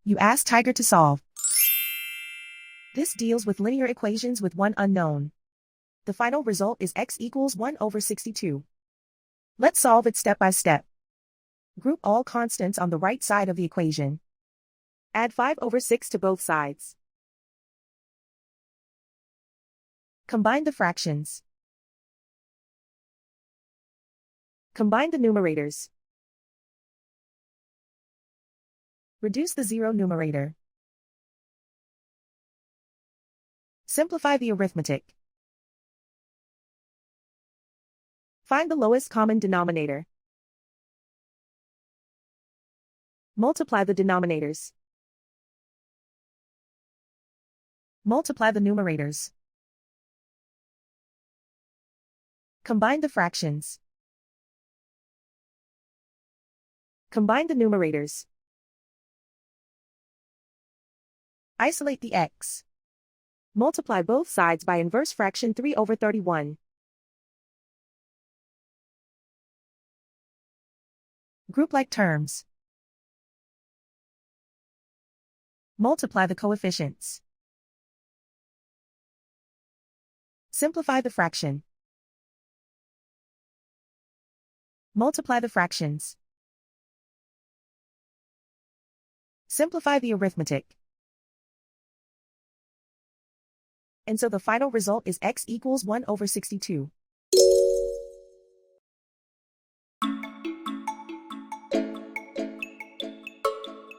You ask Tiger to solve. This deals with linear equations with one unknown. The final result is x equals 1 over 62. Let's solve it step by step. Group all constants on the right side of the equation. Add 5 over 6 to both sides. Combine the fractions. Combine the numerators. Reduce the zero numerator. Simplify the arithmetic. Find the lowest common denominator. Multiply the denominators. Multiply the numerators. Combine the fractions. Combine the numerators. Isolate the x. Multiply both sides by inverse fraction 3 over 31. Group like terms. Multiply the coefficients. Simplify the fraction. Multiply the fractions. Simplify the arithmetic. And so the final result is x equals 1 over 62.